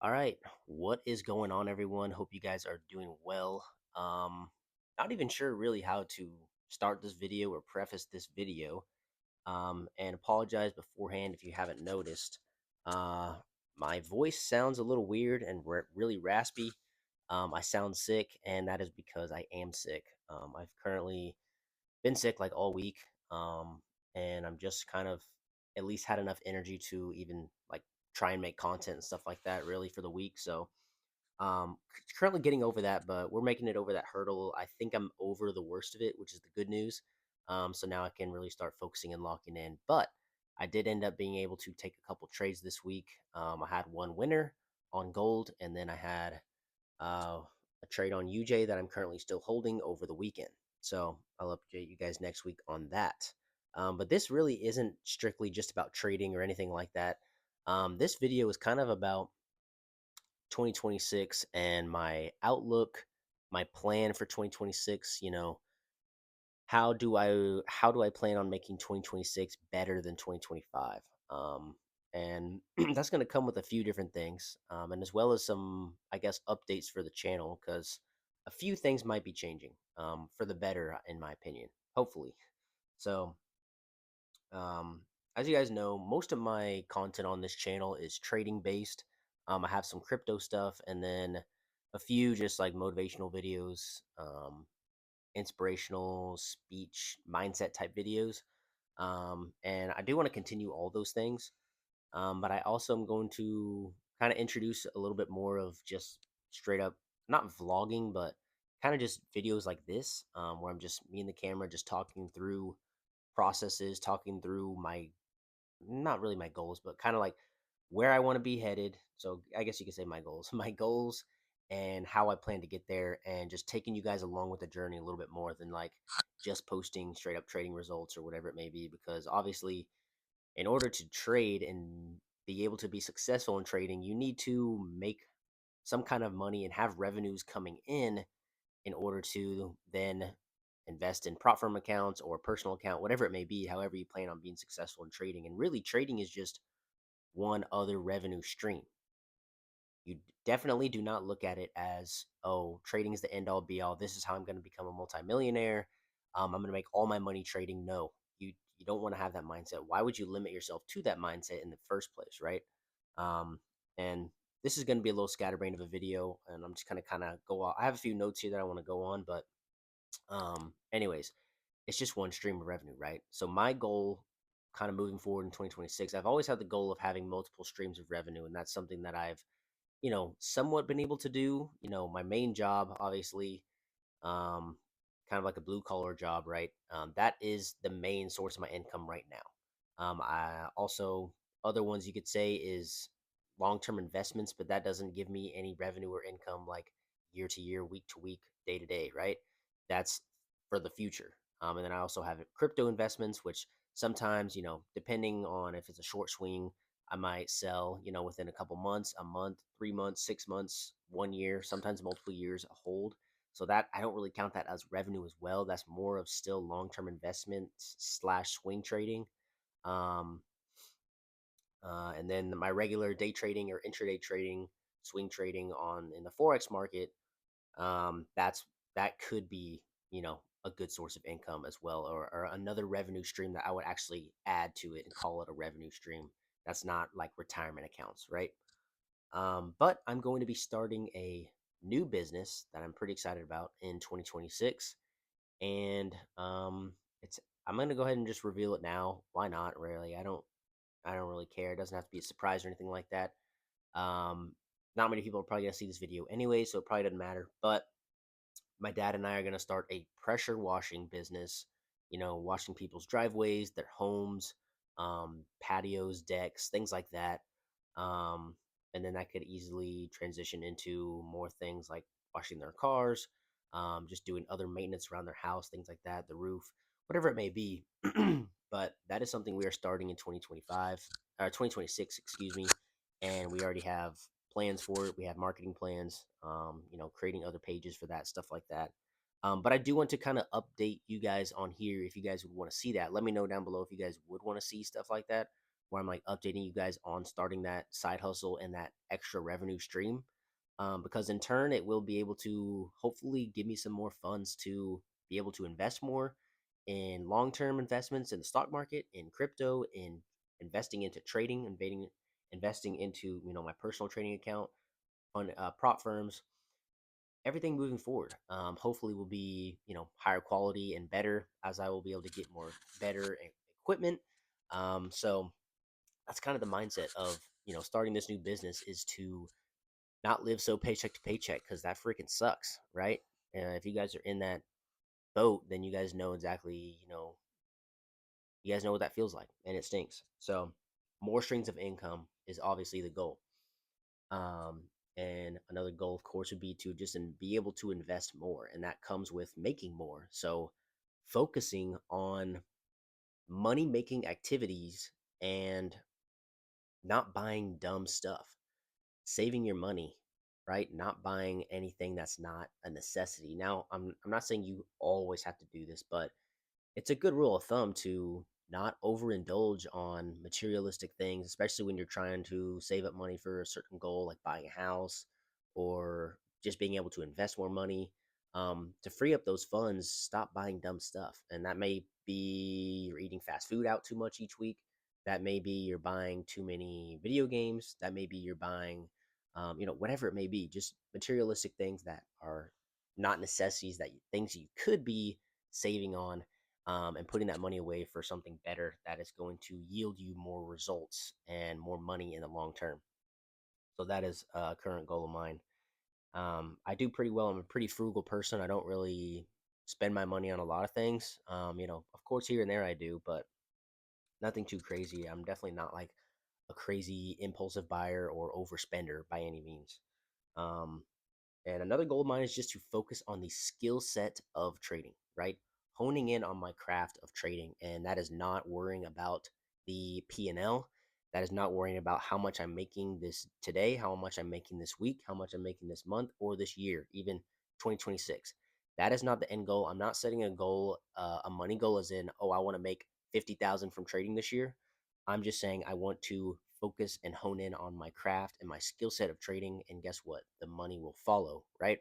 All right, what is going on, everyone? Hope you guys are doing well. Not even sure really how to start this video or preface this video. And apologize beforehand if you haven't noticed. Uh, my voice sounds a little weird and really raspy. I sound sick, and that is because I am sick. I've currently been sick like all week, and I'm just kind of at least had enough energy to even like try and make content and stuff like that really for the week. So currently getting over that, but we're making it over that hurdle. I think I'm over the worst of it, which is the good news. So now I can really start focusing and locking in. But I did end up being able to take a couple trades this week. I had one winner on gold, and then I had a trade on UJ that I'm currently still holding over the weekend. So I'll update you guys next week on that. But this really isn't strictly just about trading or anything like that. This video is kind of about 2026 and my outlook, my plan for 2026. How do I plan on making 2026 better than 2025? And that's going to come with a few different things, and as well as some, I guess, updates for the channel because a few things might be changing for the better, in my opinion. Hopefully. So, um, as you guys know, most of my content on this channel is trading based. I have some crypto stuff and then a few just like motivational videos, inspirational speech, mindset type videos. And I do want to continue all those things. But I also am going to kind of introduce a little bit more of just straight up, not vlogging, but kind of just videos like this, where I'm just me and the camera just talking through processes, talking through my not really my goals, but kind of like where I want to be headed. So I guess you could say my goals, my goals, and how I plan to get there, and just taking you guys along with the journey a little bit more than like just posting straight up trading results or whatever it may be. Because obviously, in order to trade and be able to be successful in trading, you need to make some kind of money and have revenues coming in order to then invest in prop firm accounts or personal account, whatever it may be, however you plan on being successful in trading. And really, trading is just one other revenue stream. You definitely do not look at it as, oh, trading is the end all be all. This is how I'm going to become a multimillionaire. I'm going to make all my money trading. No, you don't want to have that mindset. Why would you limit yourself to that mindset in the first place, right? Um, and this is going to be a little scatterbrained of a video, and I'm just going to kind of go off. I have a few notes here that I want to go on, but anyways, it's just one stream of revenue, right? So my goal kind of moving forward in 2026, I've always had the goal of having multiple streams of revenue, and that's something that I've, somewhat been able to do. My main job, obviously, um, kind of like a blue collar job, right? That is the main source of my income right now. I also, other ones you could say is long term investments, but that doesn't give me any revenue or income like year to year, week to week, day to day, right? That's for the future. And then I also have crypto investments, which sometimes, depending on if it's a short swing, I might sell, within a couple months, a month, 3 months, 6 months, 1 year, sometimes multiple years a hold. So that I don't really count that as revenue as well. That's more of still long-term investments slash swing trading. Um, and then my regular day trading or intraday trading, swing trading on in the forex market. That could be, a good source of income as well, or another revenue stream that I would actually add to it and call it a revenue stream. That's not like retirement accounts, right? But I'm going to be starting a new business that I'm pretty excited about in 2026, and it's I'm going to go ahead and just reveal it now. Why not? Really, I don't really care. It doesn't have to be a surprise or anything like that. Um, Not many people are probably going to see this video anyway, so it probably doesn't matter. But my dad and I are going to start a pressure washing business, washing people's driveways, their homes, patios, decks, things like that. Um, and then that could easily transition into more things like washing their cars, just doing other maintenance around their house, things like that, the roof, whatever it may be. But that is something we are starting in 2025 or 2026, excuse me. And we already have plans for it. We have marketing plans, creating other pages for that, stuff like that. But I do want to kind of update you guys on here if you guys would want to see that. Let me know down below if you guys would want to see stuff like that. where I'm like updating you guys on starting that side hustle and that extra revenue stream. Because in turn, it will be able to hopefully give me some more funds to be able to invest more in long term investments in the stock market, in crypto, in investing into trading, investing into my personal trading account on prop firms. Everything moving forward, hopefully, will be higher quality and better as I will be able to get more better equipment. So that's kind of the mindset of starting this new business, is to not live so paycheck to paycheck, because that freaking sucks, right? And if you guys are in that boat, then you guys know exactly, you guys know what that feels like, and it stinks. So more streams of income is obviously the goal. Um, and another goal, of course, would be to just be able to invest more, and that comes with making more. So focusing on money making activities and not buying dumb stuff, saving your money, right? Not buying anything that's not a necessity. Now, I'm not saying you always have to do this, but it's a good rule of thumb to not overindulge on materialistic things, especially when you're trying to save up money for a certain goal, like buying a house or just being able to invest more money. To free up those funds, stop buying dumb stuff. And that may be you're eating fast food out too much each week. That may be you're buying too many video games. That may be you're buying, whatever it may be, just materialistic things that are not necessities, things you could be saving on, and putting that money away for something better that is going to yield you more results and more money in the long term. So that is a current goal of mine. I do pretty well. I'm a pretty frugal person. I don't really spend my money on a lot of things. Of course, here and there I do, but nothing too crazy. I'm definitely not like a crazy impulsive buyer or overspender by any means. Um, and another goal of mine is just to focus on the skill set of trading, right? Honing in on my craft of trading. And that is not worrying about the P&L. That is not worrying about how much I'm making this today, how much I'm making this week, how much I'm making this month or this year, even 2026. That is not the end goal. I'm not setting a goal, a money goal, as in, oh, I want to make 50,000 from trading this year. I'm just saying I want to focus and hone in on my craft and my skill set of trading. And guess what? The money will follow, right?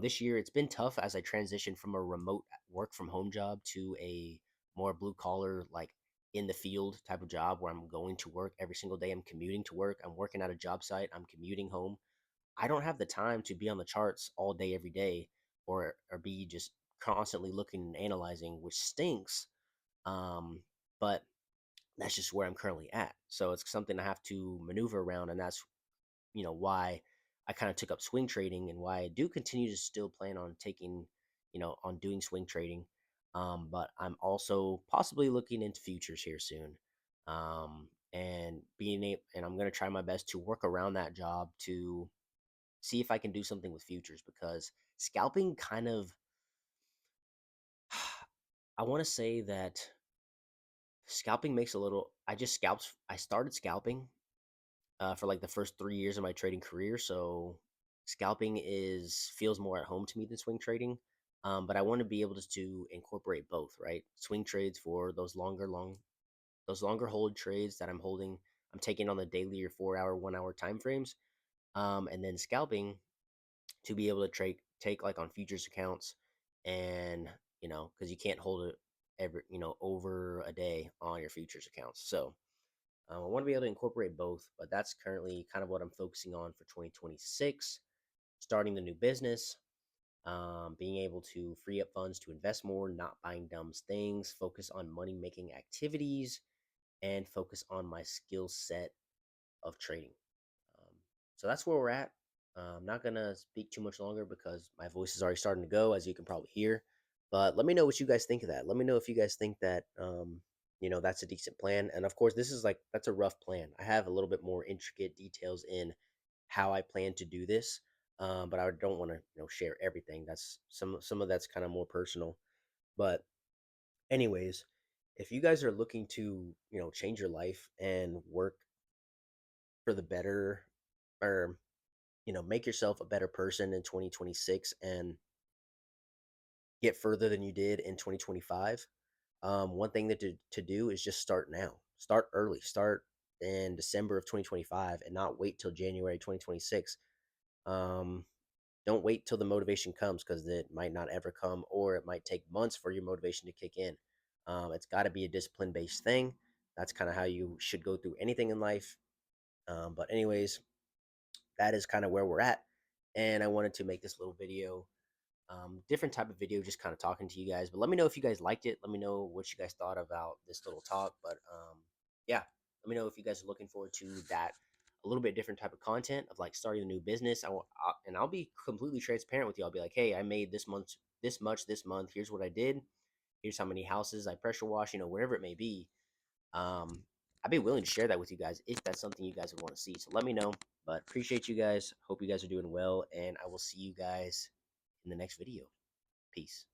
This year, it's been tough as I transitioned from a remote work from home job to a more blue collar, like in the field type of job where I'm going to work every single day. I'm commuting to work. I'm working at a job site. I'm commuting home. I don't have the time to be on the charts all day, every day, or be just constantly looking and analyzing, which stinks. But that's just where I'm currently at. So it's something I have to maneuver around, and that's why I kind of took up swing trading, and why I do continue to still plan on taking, on doing swing trading. But I'm also possibly looking into futures here soon. And I'm going to try my best to work around that job to see if I can do something with futures, because scalping kind of, I want to say that scalping makes a little, I started scalping for like the first 3 years of my trading career. So scalping is feels more at home to me than swing trading. But I want to be able to incorporate both, right? Swing trades for those longer hold trades that I'm holding. I'm taking on the daily or 4 hour, 1 hour time frames. And then scalping to be able to take like on futures accounts, and because you can't hold it over a day on your futures accounts. So I want to be able to incorporate both, but that's currently kind of what I'm focusing on for 2026. Starting the new business, being able to free up funds to invest more, not buying dumb things, focus on money making activities, and focus on my skill set of trading. Um, so that's where we're at. I'm not going to speak too much longer because my voice is already starting to go, as you can probably hear. But let me know what you guys think of that. Let me know if you guys think that, that's a decent plan. And of course, that's a rough plan. I have a little bit more intricate details in how I plan to do this. But I don't want to, share everything. That's some of that's kind of more personal. But anyways, if you guys are looking to, change your life and work for the better, or make yourself a better person in 2026 and get further than you did in 2025. One thing to do is just start now. start early. Start in December of 2025 and not wait till January 2026. Um, don't wait till the motivation comes, because it might not ever come, or it might take months for your motivation to kick in. It's got to be a discipline based thing. That's kind of how you should go through anything in life. But anyways, that is kind of where we're at. And I wanted to make this little video, different type of video, just kind of talking to you guys. But let me know if you guys liked it. Let me know what you guys thought about this little talk. But yeah, let me know if you guys are looking forward to that, a little bit different type of content of like starting a new business. And I'll be completely transparent with you. I'll be like, hey, I made this month this much this month. Here's what I did. Here's how many houses I pressure wash. Whatever it may be. Um, I'd be willing to share that with you guys if that's something you guys would want to see. So let me know. But appreciate you guys. Hope you guys are doing well, and I will see you guys in the next video. Peace.